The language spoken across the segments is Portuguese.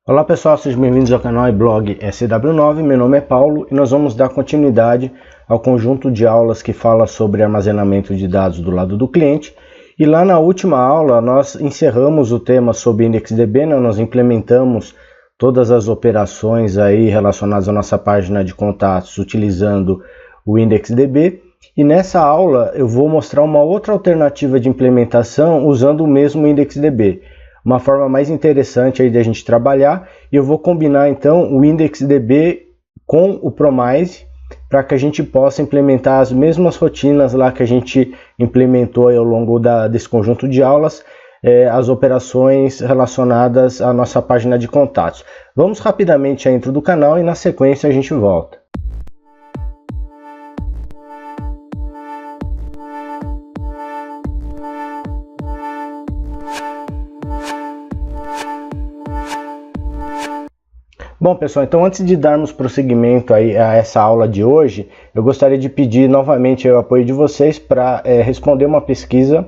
Olá pessoal, sejam bem-vindos ao canal e blog SW9, meu nome é Paulo e nós vamos dar continuidade ao conjunto de aulas que fala sobre armazenamento de dados do lado do cliente. E lá na última aula nós encerramos o tema sobre IndexDB, né? Nós implementamos todas as operações aí relacionadas à nossa página de contatos utilizando o IndexDB. E nessa aula eu vou mostrar uma outra alternativa de implementação usando o mesmo IndexDB. Uma forma mais interessante aí de a gente trabalhar, e eu vou combinar então o IndexDB com o Promise para que a gente possa implementar as mesmas rotinas lá que a gente implementou ao longo desse conjunto de aulas, as operações relacionadas à nossa página de contatos. Vamos rapidamente à intro do canal e na sequência a gente volta. Bom pessoal, então antes de darmos prosseguimento aí a essa aula de hoje, eu gostaria de pedir novamente o apoio de vocês para responder uma pesquisa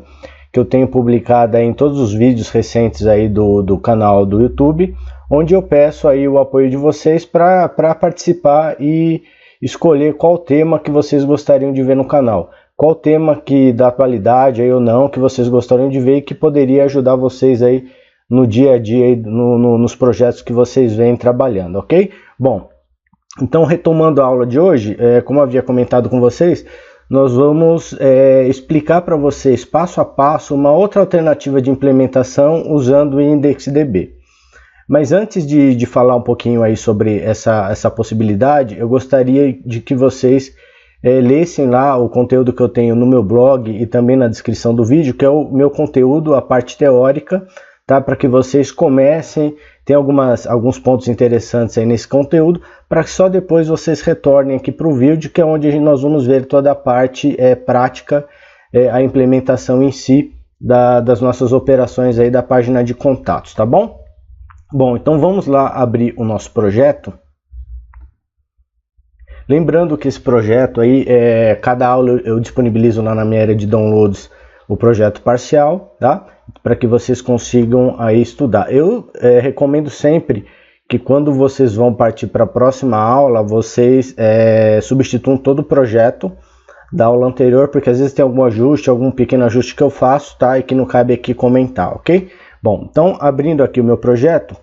que eu tenho publicada em todos os vídeos recentes aí do canal do YouTube, onde eu peço aí o apoio de vocês para participar e escolher qual tema que vocês gostariam de ver no canal. Qual tema que da atualidade aí ou não que vocês gostariam de ver e que poderia ajudar vocês aí no dia a dia, nos projetos que vocês vêm trabalhando, ok? Bom, então retomando a aula de hoje, como eu havia comentado com vocês, nós vamos explicar para vocês passo a passo uma outra alternativa de implementação usando o IndexDB. Mas antes de falar um pouquinho aí sobre essa possibilidade, eu gostaria de que vocês lessem lá o conteúdo que eu tenho no meu blog e também na descrição do vídeo, que é o meu conteúdo, a parte teórica, tá? Para que vocês comecem, tem alguns pontos interessantes aí nesse conteúdo, para que só depois vocês retornem aqui para o vídeo, que é onde nós vamos ver toda a parte prática, a implementação em si das nossas operações aí da página de contatos, tá bom? Bom, então vamos lá abrir o nosso projeto. Lembrando que esse projeto aí, cada aula eu disponibilizo lá na minha área de downloads o projeto parcial, tá? Para que vocês consigam aí estudar. Eu recomendo sempre que quando vocês vão partir para a próxima aula, vocês substituam todo o projeto da aula anterior, porque às vezes tem algum ajuste, algum pequeno ajuste que eu faço, tá? E que não cabe aqui comentar, ok? Bom, então abrindo aqui o meu projeto,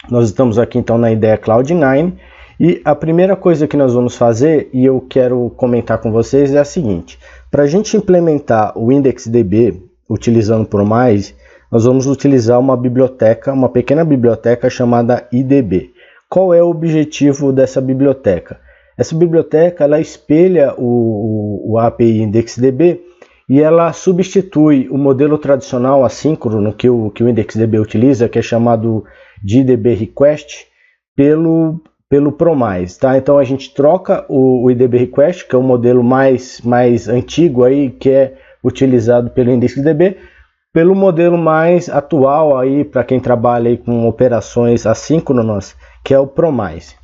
nós estamos aqui então na IDEA Cloud9, e a primeira coisa que nós vamos fazer, e eu quero comentar com vocês, é a seguinte: para a gente implementar o IndexDB utilizando o Promise, nós vamos utilizar uma biblioteca, uma pequena biblioteca chamada IDB. Qual é o objetivo dessa biblioteca? Essa biblioteca ela espelha o API IndexDB e ela substitui o modelo tradicional assíncrono que o IndexDB utiliza, que é chamado de IDB Request, pelo Promise, tá? Então a gente troca o IDB Request, que é o modelo mais antigo aí, que é utilizado pelo IndexDB, pelo modelo mais atual aí para quem trabalha aí com operações assíncronas, que é o Promise.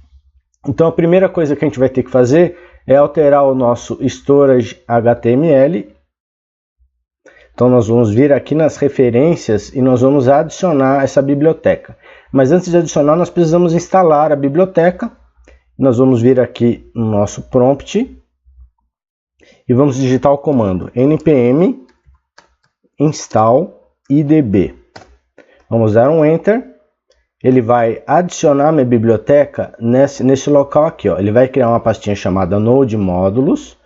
Então a primeira coisa que a gente vai ter que fazer é alterar o nosso storage HTML. Então nós vamos vir aqui nas referências e nós vamos adicionar essa biblioteca. Mas antes de adicionar, nós precisamos instalar a biblioteca. Nós vamos vir aqui no nosso prompt e vamos digitar o comando npm install idb. Vamos dar um enter. Ele vai adicionar minha biblioteca nesse local aqui, ó. Ele vai criar uma pastinha chamada node módulos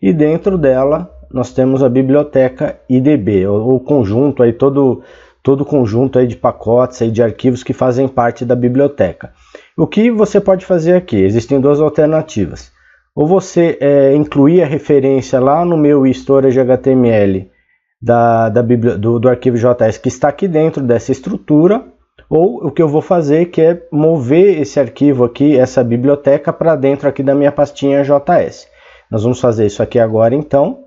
e dentro dela nós temos a biblioteca idb, o conjunto aí, todo conjunto aí de pacotes aí de arquivos que fazem parte da biblioteca. O que você pode fazer aqui? Existem duas alternativas. Ou você incluir a referência lá no meu storage HTML do arquivo JS que está aqui dentro dessa estrutura, ou o que eu vou fazer que é mover esse arquivo aqui, essa biblioteca, para dentro aqui da minha pastinha JS. Nós vamos fazer isso aqui agora então.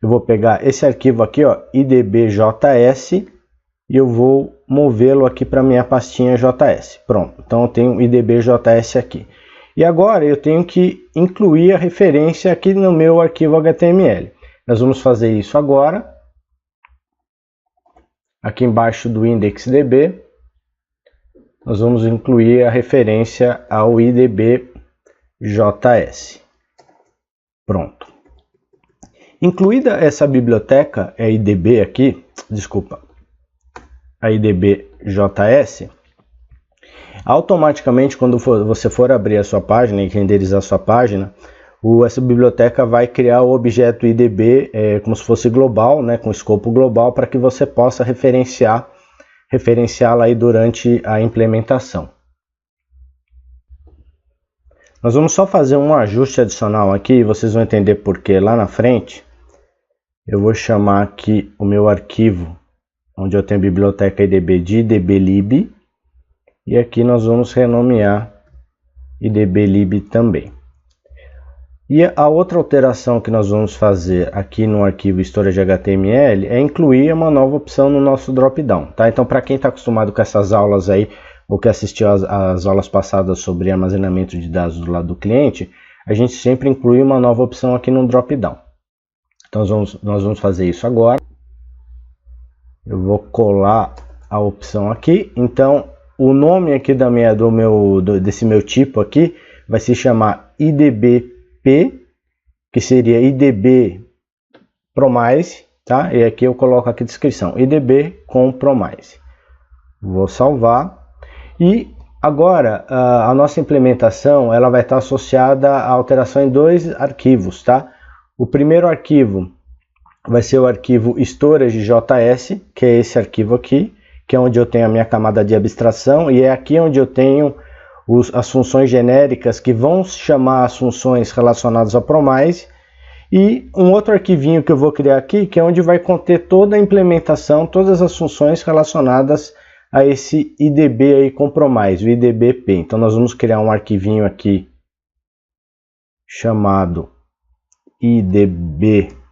Eu vou pegar esse arquivo aqui, ó, idbjs, e eu vou movê-lo aqui para minha pastinha JS. Pronto, então eu tenho idbjs aqui. E agora eu tenho que incluir a referência aqui no meu arquivo HTML. Nós vamos fazer isso agora. Aqui embaixo do IndexDB, nós vamos incluir a referência ao IDB.js. Pronto. Incluída essa biblioteca, a IDB aqui, desculpa, a IDB.js, automaticamente quando você for abrir a sua página e renderizar a sua página, essa biblioteca vai criar o objeto IDB como se fosse global, né, com escopo global, para que você possa referenciá-la aí durante a implementação. Nós vamos só fazer um ajuste adicional aqui, e vocês vão entender por que lá na frente. Eu vou chamar aqui o meu arquivo, onde eu tenho a biblioteca IDB de IDBlib, e aqui nós vamos renomear IDBlib também. E a outra alteração que nós vamos fazer aqui no arquivo storage.html é incluir uma nova opção no nosso drop-down, tá? Então, para quem está acostumado com essas aulas aí, ou que assistiu às aulas passadas sobre armazenamento de dados do lado do cliente, a gente sempre inclui uma nova opção aqui no drop-down. Então, nós vamos fazer isso agora. Eu vou colar a opção aqui. Então, o nome aqui desse meu tipo aqui vai se chamar IDBP, que seria IDB Promise, tá? E aqui eu coloco aqui a descrição, IDB com Promise. Vou salvar. E agora a nossa implementação ela vai estar associada à alteração em dois arquivos, tá? O primeiro arquivo vai ser o arquivo storage.js, que é esse arquivo aqui, que é onde eu tenho a minha camada de abstração, e é aqui onde eu tenho as funções genéricas que vão chamar as funções relacionadas ao Promise, e um outro arquivinho que eu vou criar aqui, que é onde vai conter toda a implementação, todas as funções relacionadas a esse IDB aí com Promise, o IDBP. Então nós vamos criar um arquivinho aqui chamado idbp.js.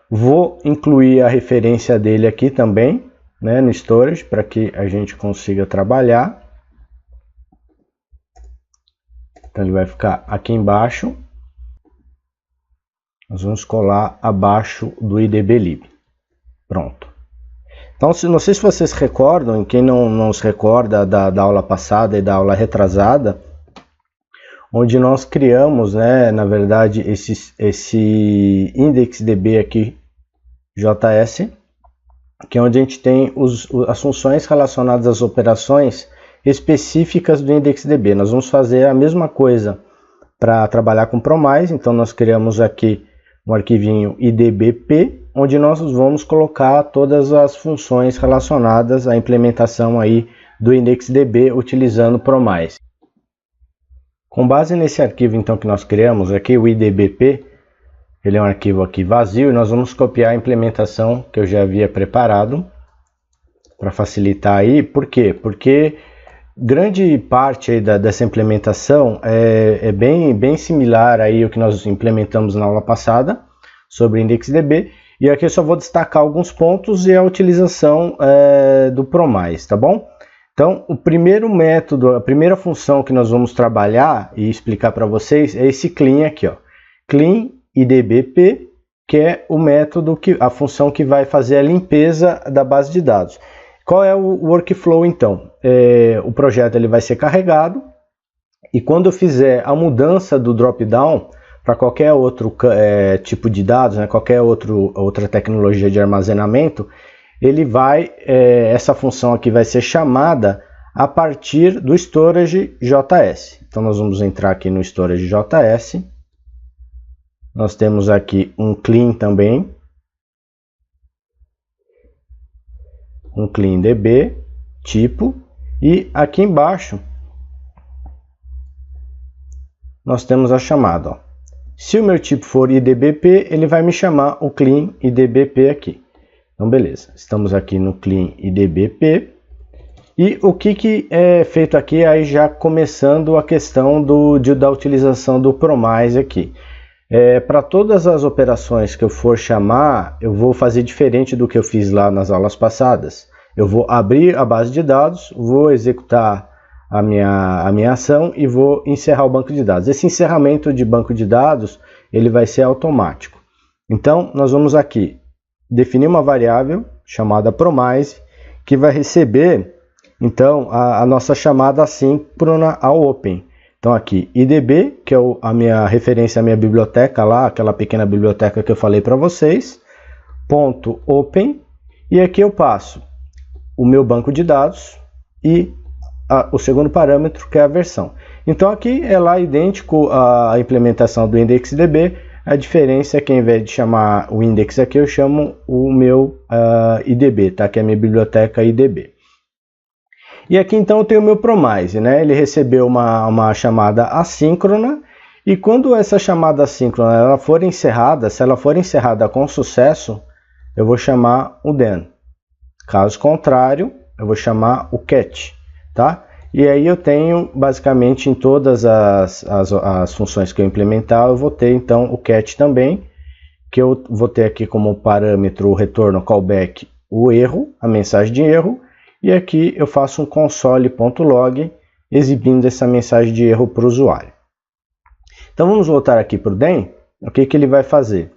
Vou incluir a referência dele aqui também, né, no storage, para que a gente consiga trabalhar. Então ele vai ficar aqui embaixo. Nós vamos colar abaixo do IDBlib. Pronto. Então, não sei se vocês recordam, quem não se recorda da aula passada e da aula retrasada, onde nós criamos, né, na verdade, esse IndexDB aqui, JS, que é onde a gente tem as funções relacionadas às operações específicas do IndexDB. Nós vamos fazer a mesma coisa para trabalhar com Promise. Então nós criamos aqui um arquivinho idbp, onde nós vamos colocar todas as funções relacionadas à implementação aí do IndexDB utilizando Promise. Com base nesse arquivo então que nós criamos aqui, o idbp, ele é um arquivo aqui vazio, e nós vamos copiar a implementação que eu já havia preparado para facilitar aí. Por quê? Porque grande parte aí dessa implementação é bem similar aí ao que nós implementamos na aula passada sobre IndexDB, e aqui eu só vou destacar alguns pontos e a utilização do Promise, tá bom? Então, o primeiro método, a primeira função que nós vamos trabalhar e explicar para vocês é esse clean aqui, ó, clean idbp, que é o método, a função que vai fazer a limpeza da base de dados. Qual é o workflow então? O projeto ele vai ser carregado, e quando eu fizer a mudança do drop-down para qualquer outro tipo de dados, né, qualquer outra tecnologia de armazenamento, ele essa função aqui vai ser chamada a partir do storage.js. Então nós vamos entrar aqui no storage.js. Nós temos aqui um clean também, um clean db tipo, e aqui embaixo nós temos a chamada, ó. Se o meu tipo for idbp, ele vai me chamar o clean idbp aqui. Então beleza, estamos aqui no clean idbp, e o que é feito aqui, aí já começando a questão da utilização do Promise aqui. Para todas as operações que eu for chamar, eu vou fazer diferente do que eu fiz lá nas aulas passadas. Eu vou abrir a base de dados, vou executar a minha ação e vou encerrar o banco de dados. Esse encerramento de banco de dados ele vai ser automático. Então nós vamos aqui definir uma variável chamada promise, que vai receber então a nossa chamada assíncrona ao open. Então aqui idb, que é a minha referência à minha biblioteca lá, aquela pequena biblioteca que eu falei para vocês, ponto open, e aqui eu passo o meu banco de dados e o segundo parâmetro, que é a versão. Então aqui é lá idêntico à implementação do IndexedDB. A diferença é que, ao invés de chamar o index aqui, eu chamo o meu IDB, tá? Que é a minha biblioteca IDB. E aqui então eu tenho o meu promise, né? Ele recebeu uma chamada assíncrona, e quando essa chamada assíncrona ela for encerrada, se ela for encerrada com sucesso, eu vou chamar o then. Caso contrário, eu vou chamar o catch, tá? E aí eu tenho, basicamente, em todas as funções que eu implementar, eu vou ter, então, o catch também, que eu vou ter aqui como parâmetro o retorno callback, o erro, a mensagem de erro, e aqui eu faço um console.log, exibindo essa mensagem de erro para o usuário. Então, vamos voltar aqui para o then. O que ele vai fazer?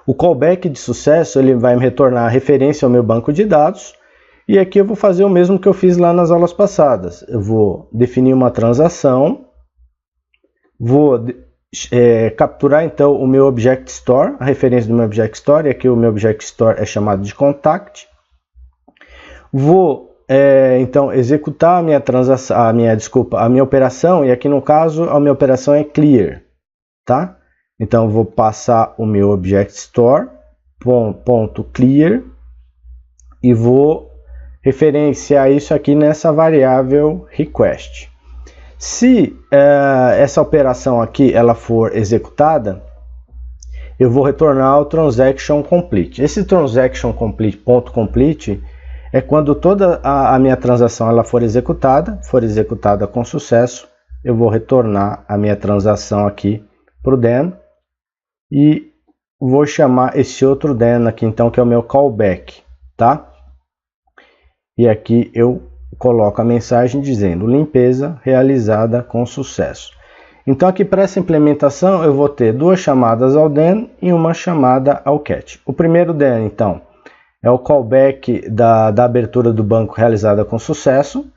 O callback de sucesso, ele vai me retornar a referência ao meu banco de dados, e aqui eu vou fazer o mesmo que eu fiz lá nas aulas passadas. Eu vou definir uma transação, vou capturar então o meu Object Store, a referência do meu Object Store, e aqui o meu Object Store é chamado de contact. Vou então executar a minha transação, a minha operação, e aqui no caso a minha operação é clear, tá? Então eu vou passar o meu Object Store ponto clear e vou referenciar isso aqui nessa variável request. Se essa operação aqui ela for executada, eu vou retornar o transaction complete. Esse transaction complete, ponto complete, é quando toda a minha transação ela for executada com sucesso, eu vou retornar a minha transação aqui para o then e vou chamar esse outro then aqui então, que é o meu callback, tá? E aqui eu coloco a mensagem dizendo limpeza realizada com sucesso. Então aqui para essa implementação eu vou ter duas chamadas ao then e uma chamada ao catch. O primeiro then então é o callback da abertura do banco realizada com sucesso.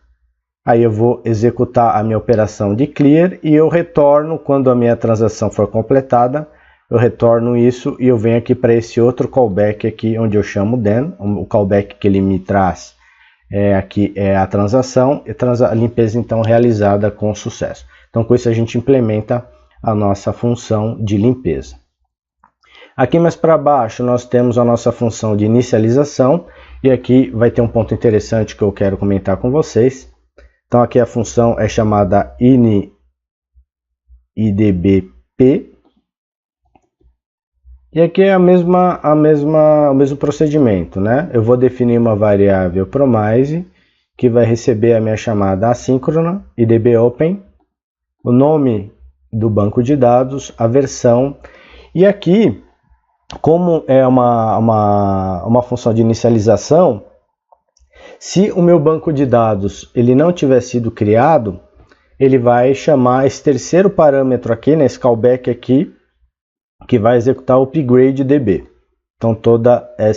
Aí eu vou executar a minha operação de clear e eu retorno quando a minha transação for completada. Eu retorno isso e eu venho aqui para esse outro callback aqui onde eu chamo then. O callback que ele me traz aqui é a transação, a limpeza então realizada com sucesso. Então com isso a gente implementa a nossa função de limpeza. Aqui mais para baixo nós temos a nossa função de inicialização, e aqui vai ter um ponto interessante que eu quero comentar com vocês. Então aqui a função é chamada inidbp, e aqui é o mesmo procedimento, né? Eu vou definir uma variável promise, que vai receber a minha chamada assíncrona, idbopen, o nome do banco de dados, a versão, e aqui, como é uma função de inicialização, se o meu banco de dados ele não tiver sido criado, ele vai chamar esse terceiro parâmetro aqui, nesse callback aqui, que vai executar o upgradeDB. Então todo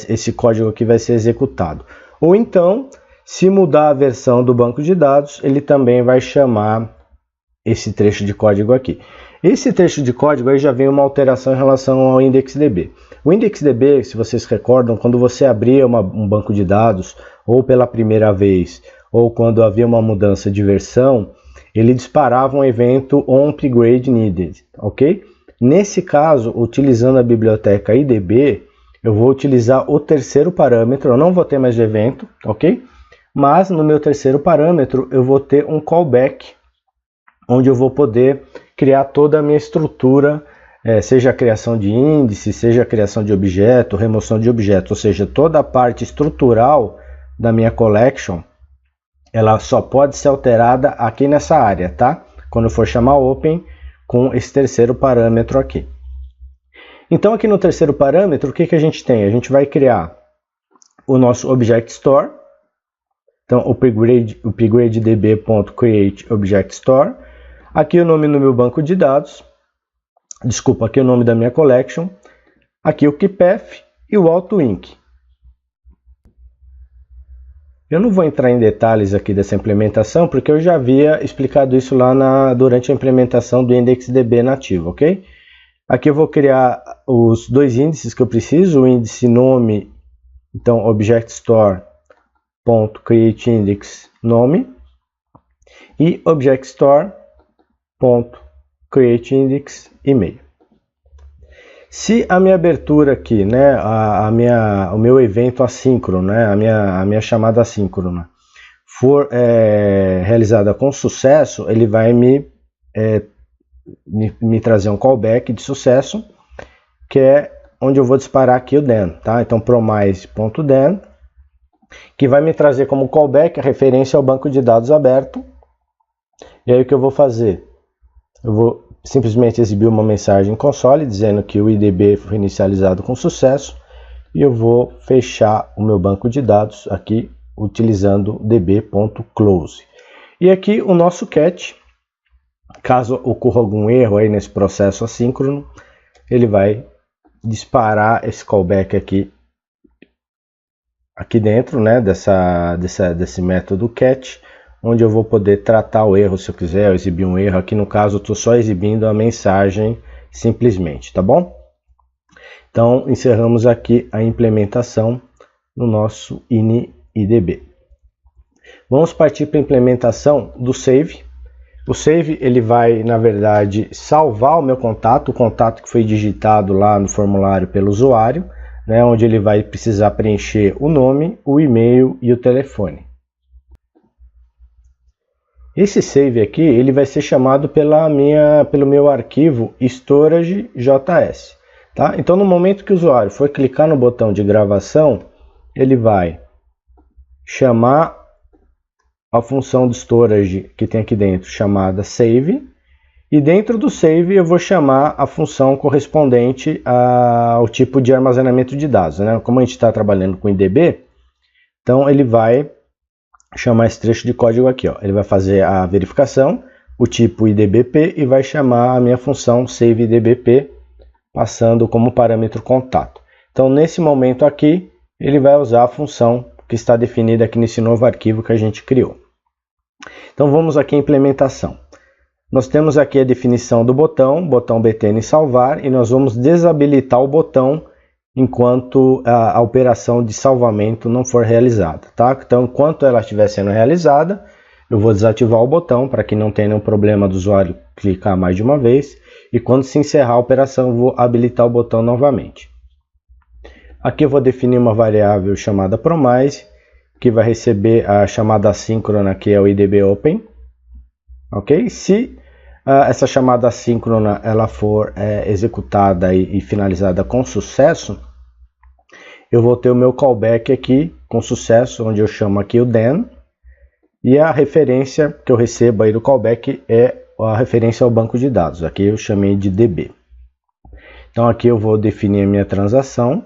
esse código aqui vai ser executado. Ou então, se mudar a versão do banco de dados, ele também vai chamar esse trecho de código aqui. Esse trecho de código aí já vem uma alteração em relação ao IndexedDB. O IndexedDB, se vocês recordam, quando você abria um banco de dados, ou pela primeira vez, ou quando havia uma mudança de versão, ele disparava um evento onUpgrade needed, ok? Nesse caso, utilizando a biblioteca IDB, eu vou utilizar o terceiro parâmetro, eu não vou ter mais de evento, ok? Mas no meu terceiro parâmetro eu vou ter um callback, onde eu vou poder criar toda a minha estrutura, seja a criação de índice, seja a criação de objeto, remoção de objeto, ou seja, toda a parte estrutural da minha collection, ela só pode ser alterada aqui nessa área, tá? Quando eu for chamar open, com esse terceiro parâmetro aqui. Então aqui no terceiro parâmetro, o que a gente tem? A gente vai criar o nosso Object Store. Então upgradeDB.createObjectStore. Aqui o nome do meu banco de dados. Desculpa, aqui o nome da minha collection. Aqui o keypath e o autoInc. Eu não vou entrar em detalhes aqui dessa implementação, porque eu já havia explicado isso lá durante a implementação do IndexedDB nativo, ok? Aqui eu vou criar os dois índices que eu preciso, o índice nome, então objectStore.createIndex nome e objectStore.createIndex e-mail. Se a minha abertura aqui, né, o meu evento assíncrono, né, a minha chamada assíncrona, for realizada com sucesso, ele vai me trazer um callback de sucesso, que é onde eu vou disparar aqui o then, tá? Então promise.then, que vai me trazer como callback a referência ao banco de dados aberto. E aí o que eu vou fazer? Eu vou simplesmente exibir uma mensagem console dizendo que o IDB foi inicializado com sucesso e eu vou fechar o meu banco de dados aqui utilizando db.close. E aqui o nosso catch, caso ocorra algum erro aí nesse processo assíncrono, ele vai disparar esse callback aqui dentro, né, desse método catch, onde eu vou poder tratar o erro se eu quiser, exibir um erro. Aqui no caso eu estou só exibindo a mensagem simplesmente, tá bom? Então encerramos aqui a implementação no nosso INI-IDB. Vamos partir para a implementação do save. O save ele vai, na verdade, salvar o meu contato, o contato que foi digitado lá no formulário pelo usuário, né, onde ele vai precisar preencher o nome, o e-mail e o telefone. Esse save aqui ele vai ser chamado pelo meu arquivo storage.js. Tá? Então, no momento que o usuário for clicar no botão de gravação, ele vai chamar a função de storage que tem aqui dentro, chamada save, e dentro do save eu vou chamar a função correspondente ao tipo de armazenamento de dados, né? Como a gente está trabalhando com IDB, então ele vai chamar esse trecho de código aqui, ó. Ele vai fazer a verificação, o tipo IDBP, e vai chamar a minha função saveIDBP, passando como parâmetro contato. Então, nesse momento aqui, ele vai usar a função que está definida aqui nesse novo arquivo que a gente criou. Então, vamos aqui à implementação. Nós temos aqui a definição do botão btn salvar, e nós vamos desabilitar o botão enquanto a operação de salvamento não for realizada, tá? Então, enquanto ela estiver sendo realizada, eu vou desativar o botão para que não tenha nenhum problema do usuário clicar mais de uma vez, e quando se encerrar a operação, eu vou habilitar o botão novamente. Aqui eu vou definir uma variável chamada promise, que vai receber a chamada assíncrona, que é o IDBOpen, ok? Se essa chamada assíncrona ela for executada e finalizada com sucesso, eu vou ter o meu callback aqui com sucesso, onde eu chamo aqui o then, e a referência que eu recebo aí do callback é a referência ao banco de dados. Aqui eu chamei de DB. Então aqui eu vou definir a minha transação,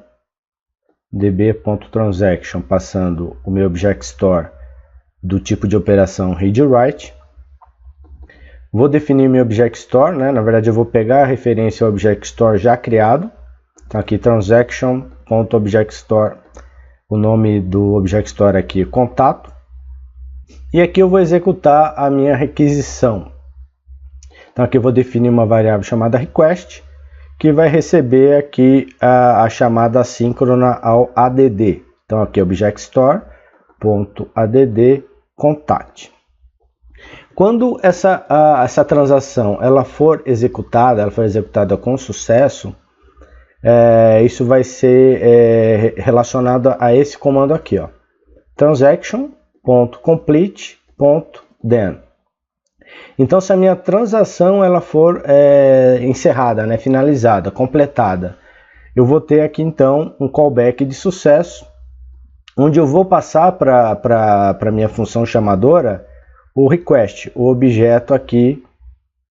db.transaction, passando o meu object store do tipo de operação read-write. Vou definir meu object store, né? Na verdade eu vou pegar a referência ao object store já criado. Então aqui transaction.objectStore, o nome do object store aqui é contato. E aqui eu vou executar a minha requisição. Então aqui eu vou definir uma variável chamada request, que vai receber aqui a chamada assíncrona ao add. Então aqui objectStore.add contact. Quando essa transação ela for executada com sucesso, isso vai ser relacionado a esse comando aqui, ó, transaction.complete.then. Então, se a minha transação ela for encerrada, né, finalizada, completada, eu vou ter aqui então um callback de sucesso, onde eu vou passar para a minha função chamadora o request, o objeto aqui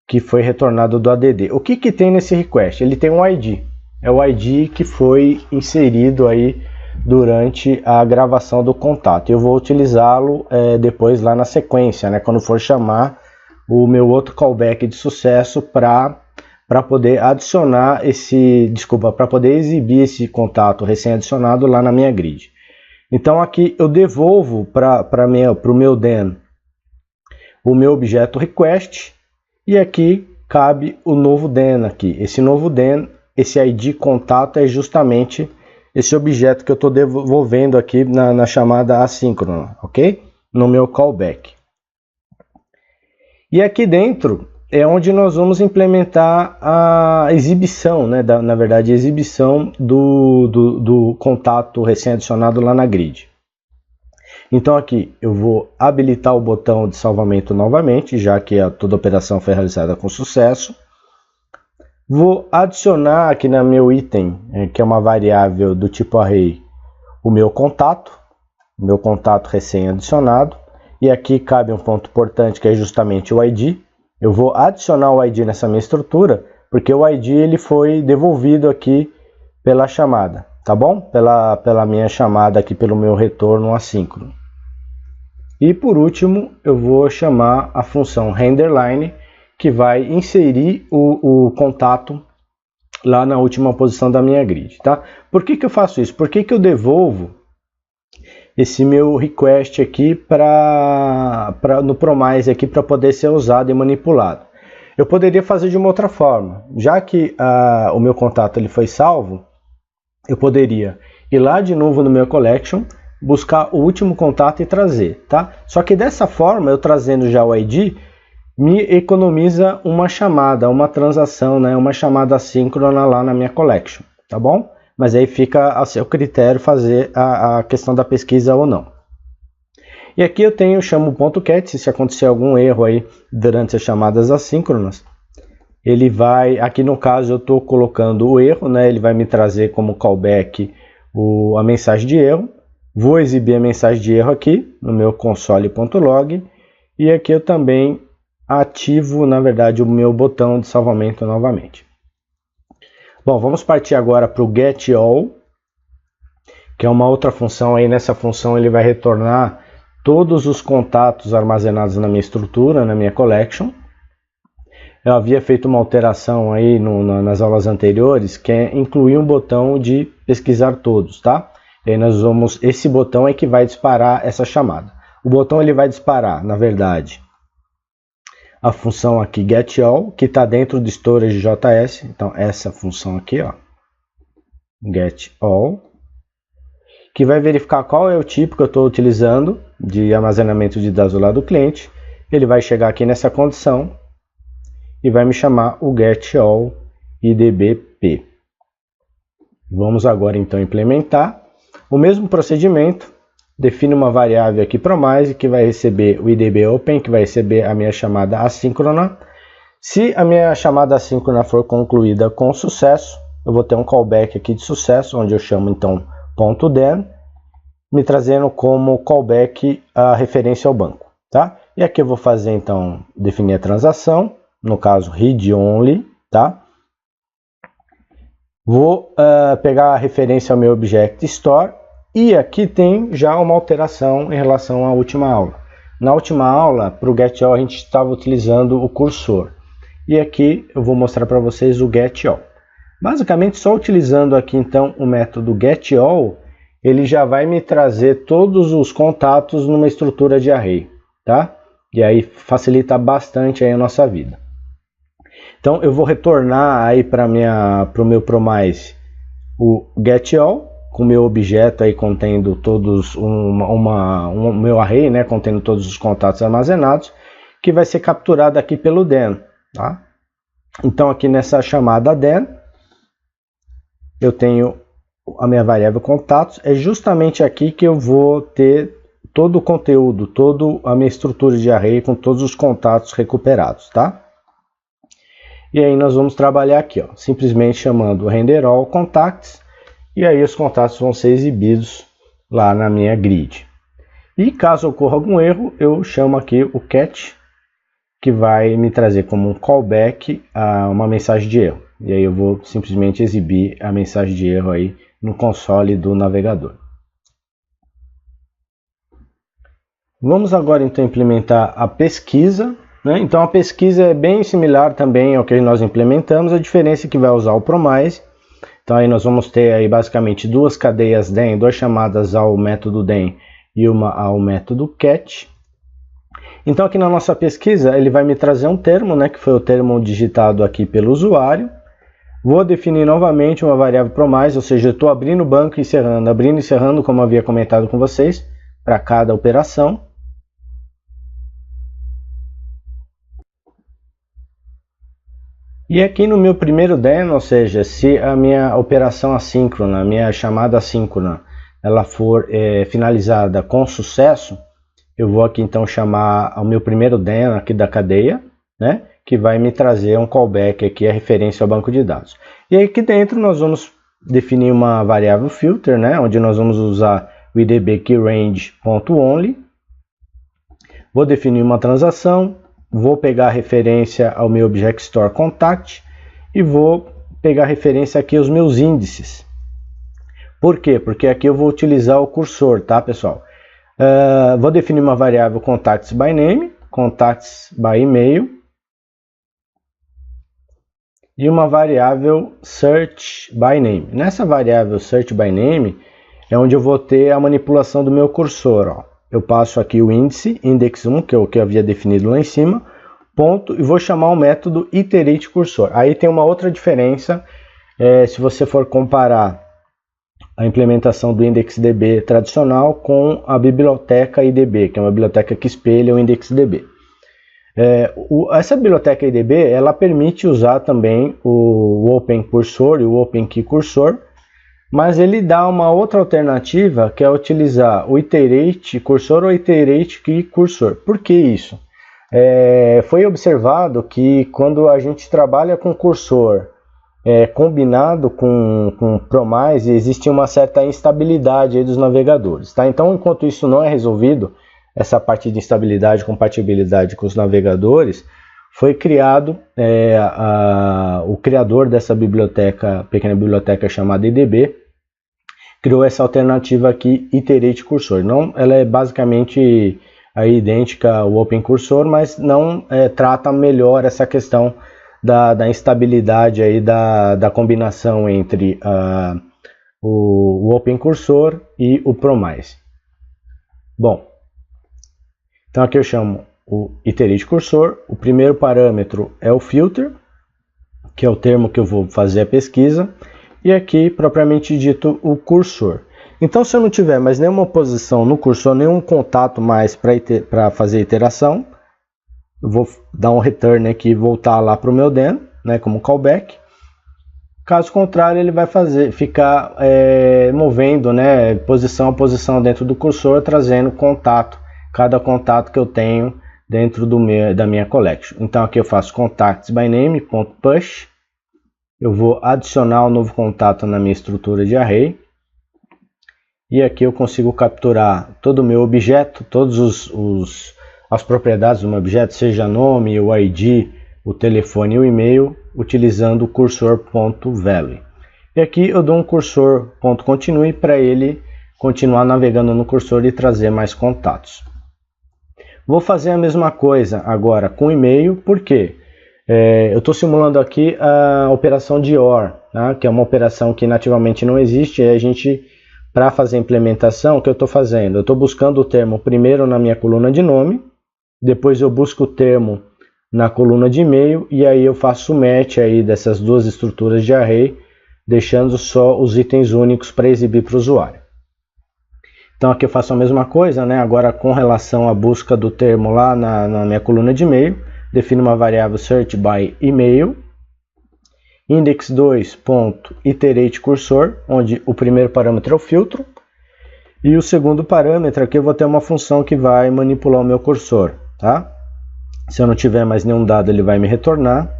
que foi retornado do add. O que tem nesse request? Ele tem um ID, é o ID que foi inserido aí durante a gravação do contato. Eu vou utilizá-lo depois lá na sequência, né, quando for chamar o meu outro callback de sucesso para poder adicionar para poder exibir esse contato recém-adicionado lá na minha grid. Então aqui eu devolvo para o meu DEN o meu objeto request, e aqui cabe o novo DEN aqui. Esse novo DEN, esse ID contato é justamente esse objeto que eu estou devolvendo aqui na chamada assíncrona, ok? No meu callback. E aqui dentro é onde nós vamos implementar a exibição, né? Na verdade, a exibição do contato recém-adicionado lá na grid. Então aqui eu vou habilitar o botão de salvamento novamente, já que toda a operação foi realizada com sucesso. Vou adicionar aqui no meu item, que é uma variável do tipo array, o meu contato recém-adicionado. E aqui cabe um ponto importante, que é justamente o ID. Eu vou adicionar o ID nessa minha estrutura, porque o ID ele foi devolvido aqui pela chamada, tá bom? Pela minha chamada aqui, pelo meu retorno assíncrono. E por último, eu vou chamar a função renderLine, que vai inserir o contato lá na última posição da minha grid, tá? Por que eu faço isso? Por que eu devolvo esse meu request aqui no Promise aqui para poder ser usado e manipulado? Eu poderia fazer de uma outra forma. Já que o meu contato ele foi salvo, eu poderia ir lá de novo no meu collection, buscar o último contato e trazer, tá? Só que dessa forma, eu trazendo já o ID, me economiza uma chamada, uma transação, né? Uma chamada assíncrona lá na minha collection, tá bom? Mas aí fica a seu critério fazer a questão da pesquisa ou não. E aqui eu chamo o ponto .cat, se acontecer algum erro aí durante as chamadas assíncronas, ele vai, aqui no caso eu estou colocando o erro, né? Ele vai me trazer como callback a mensagem de erro. Vou exibir a mensagem de erro aqui no meu console.log, e aqui eu também ativo, na verdade, o meu botão de salvamento novamente. Bom, vamos partir agora para o getAll, que é uma outra função. Aí nessa função ele vai retornar todos os contatos armazenados na minha estrutura, na minha collection. Eu havia feito uma alteração aí nas aulas anteriores, que é incluir um botão de pesquisar todos, tá? E aí esse botão é que vai disparar essa chamada. O botão ele vai disparar, na verdade, a função aqui getAll, que está dentro do storage JS. Então essa função aqui, ó, getAll, que vai verificar qual é o tipo que eu estou utilizando de armazenamento de dados do lado do cliente. Ele vai chegar aqui nessa condição e vai me chamar o getAll idbp. Vamos agora então implementar o mesmo procedimento. Define uma variável aqui Promise, que vai receber o idbopen, que vai receber a minha chamada assíncrona. Se a minha chamada assíncrona for concluída com sucesso, eu vou ter um callback aqui de sucesso, onde eu chamo então .den, me trazendo como callback a referência ao banco, tá? E aqui eu vou fazer então, definir a transação, no caso read only, tá? Vou pegar a referência ao meu object store. E aqui tem já uma alteração em relação à última aula. Na última aula, para o getAll, a gente estava utilizando o cursor. E aqui eu vou mostrar para vocês o getAll. Basicamente, só utilizando aqui então o método getAll, ele já vai me trazer todos os contatos numa estrutura de array, tá? E aí facilita bastante aí a nossa vida. Então eu vou retornar aí para o meu Promise o getAll, com o meu objeto aí contendo todos meu array, né, contendo todos os contatos armazenados, que vai ser capturado aqui pelo den, tá? Então aqui nessa chamada den, eu tenho a minha variável contatos. É justamente aqui que eu vou ter todo o conteúdo, toda a minha estrutura de array com todos os contatos recuperados, tá? E aí nós vamos trabalhar aqui, ó, simplesmente chamando renderAll contacts. E aí os contatos vão ser exibidos lá na minha grid. E caso ocorra algum erro, eu chamo aqui o cat, que vai me trazer como um callback a uma mensagem de erro. E aí eu vou simplesmente exibir a mensagem de erro aí no console do navegador. Vamos agora então implementar a pesquisa, né? Então a pesquisa é bem similar também ao que nós implementamos. A diferença é que vai usar o Promise. Então aí nós vamos ter aí basicamente duas cadeias DEN, duas chamadas ao método DEN e uma ao método CAT. Então aqui na nossa pesquisa ele vai me trazer um termo, né, que foi o termo digitado aqui pelo usuário. Vou definir novamente uma variável PROMISE, ou seja, eu estou abrindo o banco e encerrando, como eu havia comentado com vocês, para cada operação. E aqui no meu primeiro DEN, ou seja, se a minha operação assíncrona, a minha chamada assíncrona, ela for finalizada com sucesso, eu vou aqui então chamar o meu primeiro DEN aqui da cadeia, né, que vai me trazer um callback aqui, a referência ao banco de dados. E aí aqui dentro nós vamos definir uma variável filter, né, onde nós vamos usar o IDB keyRange.only. Vou definir uma transação, vou pegar a referência ao meu Object Store Contact e vou pegar a referência aqui aos meus índices. Por quê? Porque aqui eu vou utilizar o cursor, tá, pessoal? Vou definir uma variável contacts by name, contacts by email e uma variável search by name. Nessa variável search by name é onde eu vou ter a manipulação do meu cursor. Ó. Eu passo aqui o índice, index1, que é o que eu havia definido lá em cima, ponto, e vou chamar o método iterate_cursor. Aí tem uma outra diferença, se você for comparar a implementação do IndexDB tradicional com a biblioteca IDB, que é uma biblioteca que espelha o IndexDB. Essa biblioteca IDB, ela permite usar também o OpenCursor e o OpenKeyCursor, mas ele dá uma outra alternativa, que é utilizar o iterate_cursor ou iterate_keyCursor. Por que isso? Foi observado que quando a gente trabalha com cursor combinado com PROMISE, existe uma certa instabilidade aí dos navegadores. Tá? Então, enquanto isso não é resolvido, essa parte de instabilidade e compatibilidade com os navegadores, foi criado, o criador dessa biblioteca, pequena biblioteca chamada IDB, criou essa alternativa aqui, iterate_cursor. Não, ela é basicamente aí idêntica ao OpenCursor, mas não trata melhor essa questão da instabilidade aí da combinação entre o OpenCursor e o PROMISE. Bom, então aqui eu chamo o iterate_cursor. O primeiro parâmetro é o filter, que é o termo que eu vou fazer a pesquisa, e aqui propriamente dito o cursor. Então, se eu não tiver mais nenhuma oposição no cursor, nenhum contato mais para fazer iteração, eu vou dar um return aqui e voltar lá para o meu DEN, né, como callback. Caso contrário, ele vai ficar movendo, né, posição a posição dentro do cursor, trazendo contato, cada contato que eu tenho dentro da minha collection. Então aqui eu faço contacts by name.push, eu vou adicionar um novo contato na minha estrutura de array, e aqui eu consigo capturar todo o meu objeto, todas as propriedades do meu objeto, seja nome, o ID, o telefone e o e-mail, utilizando o cursor.value. E aqui eu dou um cursor.continue para ele continuar navegando no cursor e trazer mais contatos. Vou fazer a mesma coisa agora com o e-mail, porque eu estou simulando aqui a operação de OR, tá? Que é uma operação que nativamente não existe, e a gente, para fazer a implementação, o que eu estou fazendo? Eu estou buscando o termo primeiro na minha coluna de nome, depois eu busco o termo na coluna de e-mail, e aí eu faço o match aí dessas duas estruturas de array, deixando só os itens únicos para exibir para o usuário. Então aqui eu faço a mesma coisa, né? Agora com relação à busca do termo lá na minha coluna de e-mail, defino uma variável search by email, index2.iterate_cursor, onde o primeiro parâmetro é o filtro, e o segundo parâmetro aqui eu vou ter uma função que vai manipular o meu cursor, tá? Se eu não tiver mais nenhum dado, ele vai me retornar.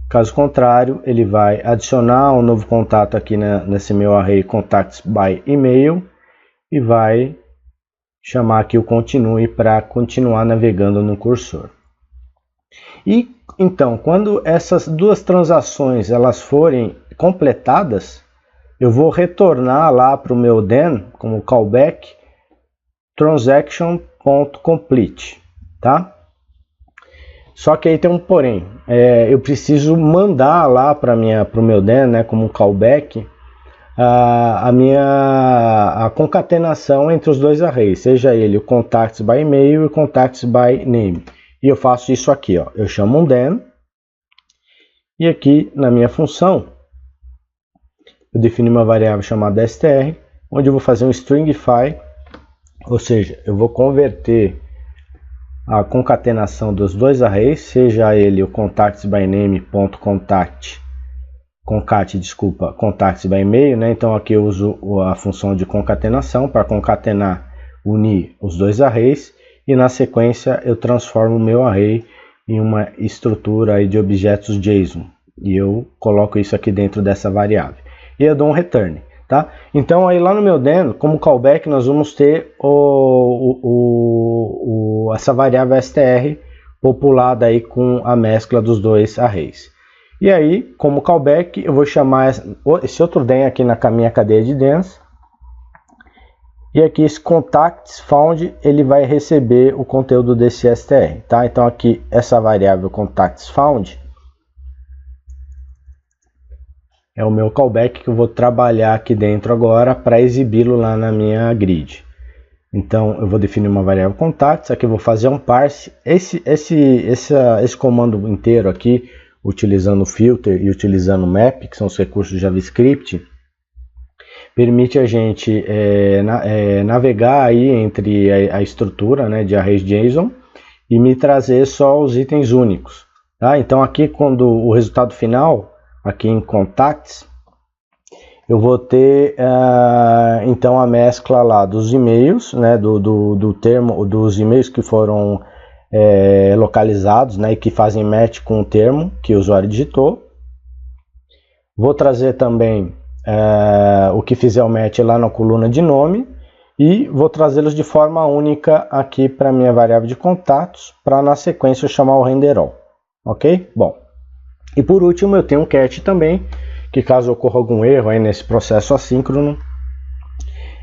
Caso contrário, ele vai adicionar um novo contato aqui nesse meu array contacts by email e vai chamar aqui o continue para continuar navegando no cursor. E então, quando essas duas transações elas forem completadas, eu vou retornar lá para o meu DEN como callback transaction.complete, tá? Só que aí tem um porém, eu preciso mandar lá para o meu den, né, como um callback, a concatenação entre os dois arrays, seja ele o contacts by e-mail e o contacts by name. E eu faço isso aqui, ó. Eu chamo um den, e aqui na minha função, eu defini uma variável chamada str, onde eu vou fazer um stringify, ou seja, eu vou converter a concatenação dos dois arrays, seja ele o contacts by name.concat, contacts by e-mail, né? Então aqui eu uso a função de concatenação para concatenar, unir os dois arrays, e na sequência eu transformo o meu array em uma estrutura aí de objetos JSON, e eu coloco isso aqui dentro dessa variável, e eu dou um return. Tá? Então aí lá no meu den, como callback, nós vamos ter essa variável str populada aí com a mescla dos dois arrays. E aí, como callback, eu vou chamar esse outro den aqui na minha cadeia de dens. E aqui esse contacts found, ele vai receber o conteúdo desse str. Tá? Então aqui essa variável contacts found é o meu callback que eu vou trabalhar aqui dentro agora para exibi-lo lá na minha grid. Então eu vou definir uma variável contacts, aqui eu vou fazer um parse. Esse comando inteiro aqui, utilizando filter e utilizando map, que são os recursos do JavaScript, permite a gente navegar aí entre a estrutura, né, de arrays JSON e me trazer só os itens únicos. Tá? Então aqui, quando o resultado final, aqui em contacts, eu vou ter então a mescla lá dos e-mails, né, dos e-mails que foram localizados, né, e que fazem match com o termo que o usuário digitou. Vou trazer também o que fizer o match lá na coluna de nome, e vou trazê-los de forma única aqui para minha variável de contatos, para na sequência eu chamar o renderall. Ok? Bom. E por último eu tenho um catch também, que caso ocorra algum erro aí nesse processo assíncrono,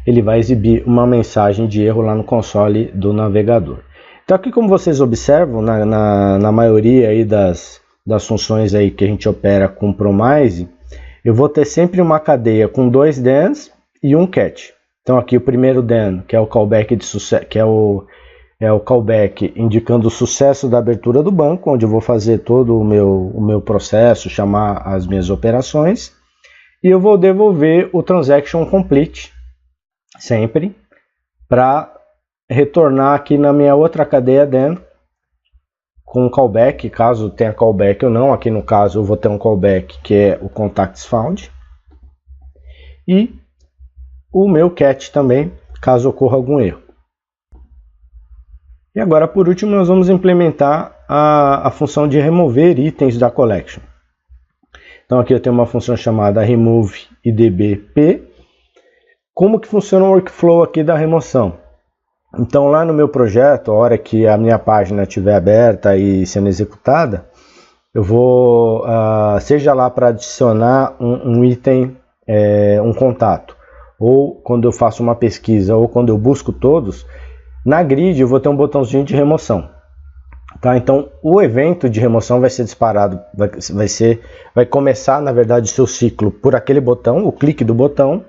ele vai exibir uma mensagem de erro lá no console do navegador. Então aqui, como vocês observam, na maioria aí das funções aí que a gente opera com Promise, eu vou ter sempre uma cadeia com dois dens e um catch. Então aqui o primeiro den, que é o callback de sucesso, que é o callback indicando o sucesso da abertura do banco, onde eu vou fazer todo o meu processo, chamar as minhas operações, e eu vou devolver o transaction complete, sempre, para retornar aqui na minha outra cadeia den, com callback, caso tenha callback ou não. Aqui no caso eu vou ter um callback que é o contacts found, e o meu catch também, caso ocorra algum erro. E agora, por último, nós vamos implementar a função de remover itens da collection. Então aqui eu tenho uma função chamada remove idbp. Como que funciona o workflow aqui da remoção? Então lá no meu projeto, a hora que a minha página estiver aberta e sendo executada, eu vou, seja lá para adicionar um item, um contato, ou quando eu faço uma pesquisa, ou quando eu busco todos, na grid eu vou ter um botãozinho de remoção. Tá? Então o evento de remoção vai ser disparado, vai começar na verdade o seu ciclo por aquele botão, o clique do botão,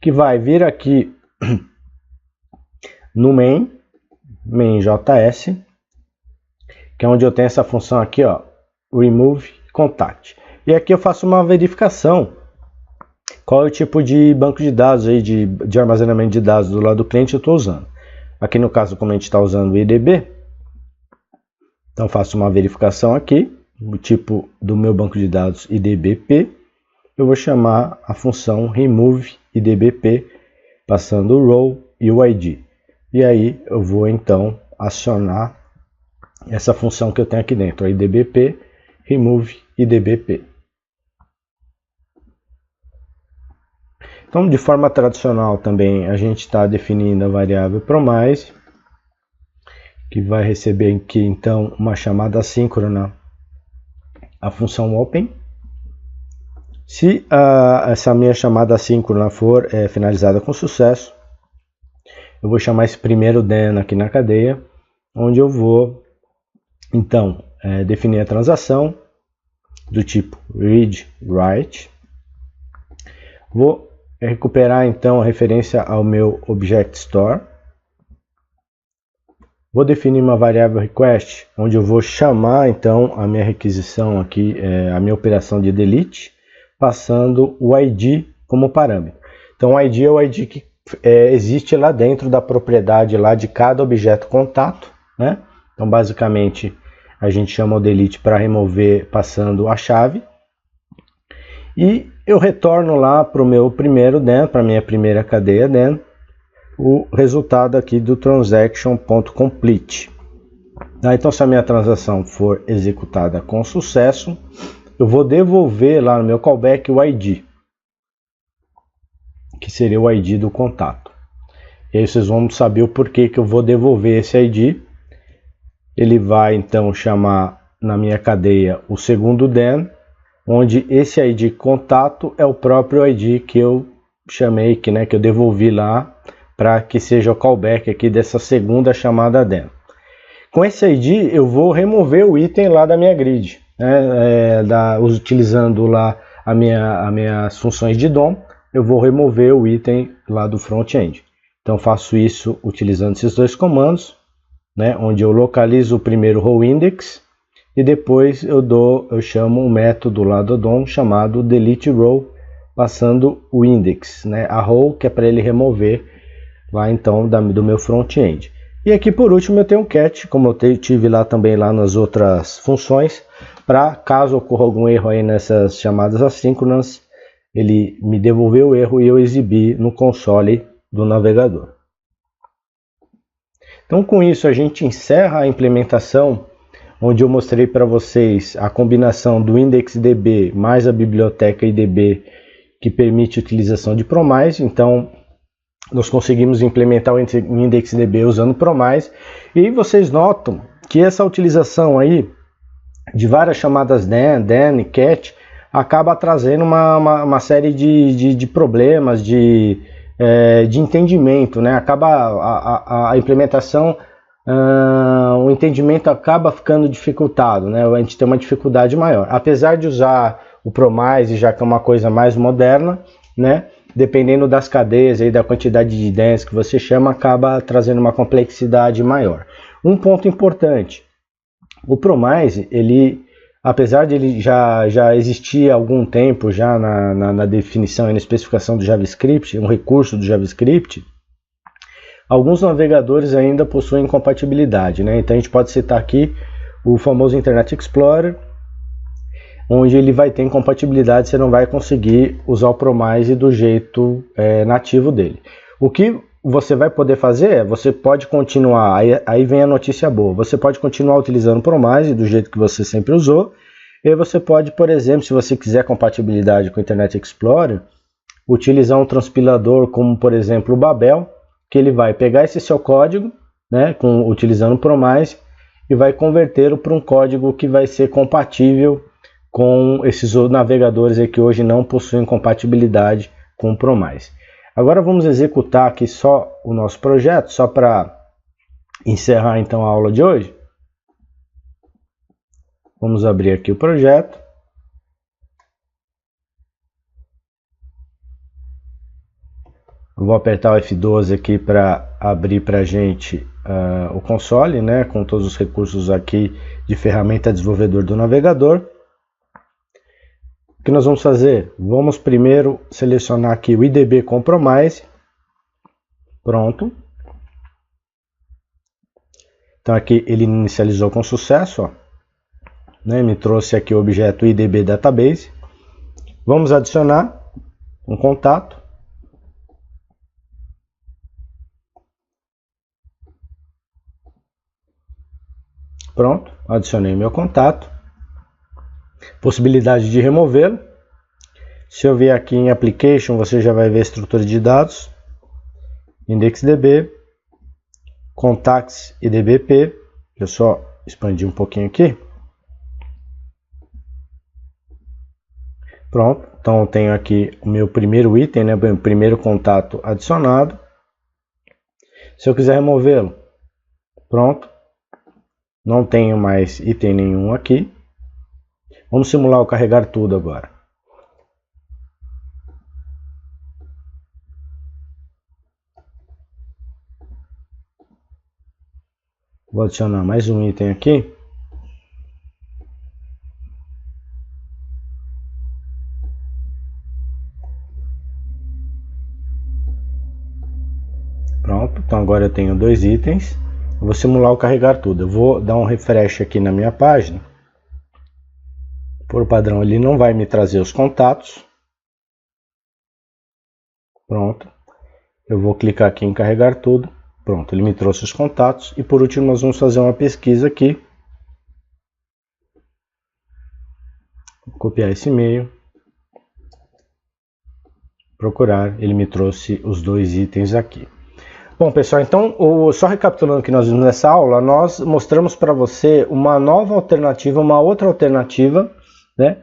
que vai vir aqui no main.js, que é onde eu tenho essa função aqui, ó, remove contact. E aqui eu faço uma verificação qual é o tipo de banco de dados aí, de armazenamento de dados do lado do cliente eu estou usando. Aqui no caso, como a gente está usando o IDB, então faço uma verificação aqui, o tipo do meu banco de dados IDBP, eu vou chamar a função remove IDBP, passando o role e o ID. E aí eu vou então acionar essa função que eu tenho aqui dentro, a IDBP, remove IDBP. Então, de forma tradicional também, a gente está definindo a variável promise, que vai receber aqui então uma chamada assíncrona, a função open. Se essa minha chamada assíncrona for finalizada com sucesso, eu vou chamar esse primeiro den aqui na cadeia, onde eu vou então definir a transação do tipo read write. Vou recuperar então a referência ao meu Object Store. Vou definir uma variável request, onde eu vou chamar então a minha requisição aqui, a minha operação de delete, passando o ID como parâmetro. Então o ID é o ID que existe lá dentro da propriedade lá de cada objeto contato, né? Então basicamente a gente chama o delete para remover passando a chave. E eu retorno lá para o meu primeiro den, para a minha primeira cadeia den, o resultado aqui do transaction.complete. Então se a minha transação for executada com sucesso, eu vou devolver lá no meu callback o ID, que seria o ID do contato. E aí vocês vão saber o porquê que eu vou devolver esse ID. Ele vai então chamar na minha cadeia o segundo den, onde esse ID contato é o próprio ID que eu chamei, que eu devolvi lá, para que seja o callback aqui dessa segunda chamada den. Com esse ID eu vou remover o item lá da minha grid, utilizando lá as minhas funções de DOM, eu vou remover o item lá do front-end. Então faço isso utilizando esses dois comandos, onde eu localizo o primeiro row index e depois eu chamo um método lá do DOM chamado delete row, passando o index, a row, que é para ele remover lá então do meu front-end. E aqui por último eu tenho um catch, como eu tive lá também lá nas outras funções, para caso ocorra algum erro aí nessas chamadas assíncronas, ele me devolveu o erro e eu exibi no console do navegador. Então com isso a gente encerra a implementação, onde eu mostrei para vocês a combinação do IndexDB mais a biblioteca IDB, que permite a utilização de Promise. Então nós conseguimos implementar o IndexDB usando Promise, e vocês notam que essa utilização aí de várias chamadas den e cat acaba trazendo uma série de problemas de entendimento, acaba a implementação, o entendimento acaba ficando dificultado, a gente tem uma dificuldade maior, apesar de usar o Promise, já que é uma coisa mais moderna, dependendo das cadeias e da quantidade de dens que você chama, acaba trazendo uma complexidade maior. Um ponto importante, o Promise, ele, apesar de ele já existir há algum tempo já na definição e na especificação do JavaScript, um recurso do JavaScript, alguns navegadores ainda possuem compatibilidade, Então a gente pode citar aqui o famoso Internet Explorer, onde ele vai ter incompatibilidade, você não vai conseguir usar o Promise do jeito nativo dele. O que você vai poder fazer você pode continuar, aí vem a notícia boa, você pode continuar utilizando o Promise do jeito que você sempre usou, e você pode, por exemplo, se você quiser compatibilidade com o Internet Explorer, utilizar um transpilador como, por exemplo, o Babel, que ele vai pegar esse seu código, utilizando o Promise, e vai convertê-lo para um código que vai ser compatível com esses navegadores aí que hoje não possuem compatibilidade com o Promise. Agora vamos executar aqui só o nosso projeto, só para encerrar então a aula de hoje. Vamos abrir aqui o projeto. Eu vou apertar o F12 aqui para abrir para a gente o console, com todos os recursos aqui de ferramenta desenvolvedor do navegador. O que nós vamos fazer? Vamos primeiro selecionar aqui o IDB com Promise. Pronto. Então aqui ele inicializou com sucesso, me trouxe aqui o objeto IDB Database. Vamos adicionar um contato. Pronto, adicionei meu contato. Possibilidade de removê-lo. Se eu vier aqui em Application, você já vai ver a estrutura de dados. IndexDB, Contacts e DBP. Deixa eu só expandir um pouquinho aqui. Pronto, então eu tenho aqui o meu primeiro item, meu primeiro contato adicionado. Se eu quiser removê-lo, pronto, Não tenho mais item nenhum aqui. Vamos simular o carregar tudo agora. Vou adicionar mais um item aqui. Pronto, então agora eu tenho 2 itens. Eu vou simular o carregar tudo. Eu vou dar um refresh aqui na minha página. Por padrão, ele não vai me trazer os contatos. Pronto. Eu vou clicar aqui em carregar tudo. Pronto, ele me trouxe os contatos. E por último, nós vamos fazer uma pesquisa aqui. Vou copiar esse e-mail. Procurar, ele me trouxe os 2 itens aqui. Bom, pessoal, então, só recapitulando o que nós vimos nessa aula, nós mostramos para você uma nova alternativa, uma outra alternativa, né,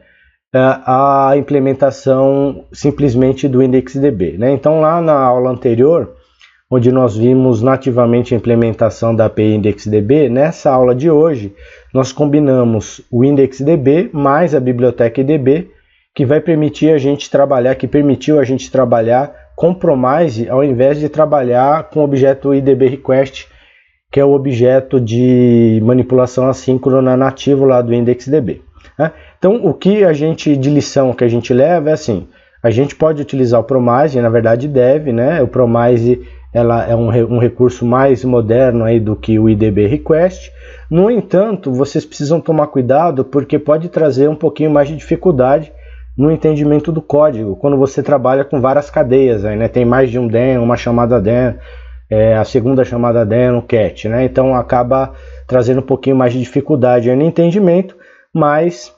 a implementação simplesmente do IndexDB, né? Então, lá na aula anterior, onde nós vimos nativamente a implementação da API IndexDB, nessa aula de hoje, nós combinamos o IndexDB mais a biblioteca IDB, que vai permitir a gente trabalhar, que permitiu a gente trabalhar com Promise, ao invés de trabalhar com o objeto IDB Request, que é o objeto de manipulação assíncrona nativo lá do IndexDB. Né? Então, o que a gente, de lição que a gente leva é assim, a gente pode utilizar o Promise, na verdade deve, né? O Promise ela é um recurso mais moderno aí do que o IDB Request. No entanto, vocês precisam tomar cuidado, porque pode trazer um pouquinho mais de dificuldade no entendimento do código, quando você trabalha com várias cadeias, aí, né? Tem mais de um den, uma chamada den, a segunda chamada den, o cat, né? Então acaba trazendo um pouquinho mais de dificuldade aí no entendimento, mas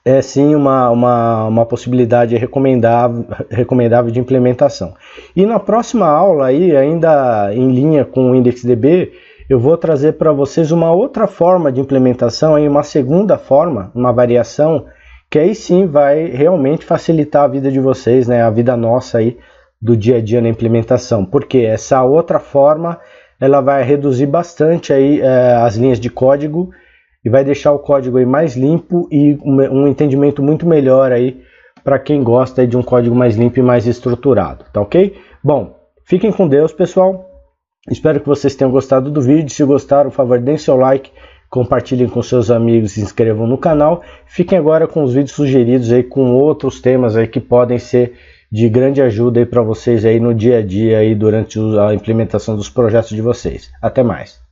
é sim uma possibilidade recomendável de implementação. E na próxima aula, aí, ainda em linha com o IndexDB, eu vou trazer para vocês uma outra forma de implementação, aí, uma segunda forma, uma variação, que aí sim vai realmente facilitar a vida de vocês, né, a vida nossa aí do dia a dia na implementação, porque essa outra forma ela vai reduzir bastante aí as linhas de código e vai deixar o código aí mais limpo e um entendimento muito melhor aí para quem gosta aí de um código mais limpo e mais estruturado, tá ok? Bom, fiquem com Deus, pessoal. Espero que vocês tenham gostado do vídeo. Se gostaram, por favor, deem seu like, compartilhem com seus amigos, se inscrevam no canal. Fiquem agora com os vídeos sugeridos aí com outros temas aí que podem ser de grande ajuda aí para vocês aí no dia a dia aí durante a implementação dos projetos de vocês. Até mais.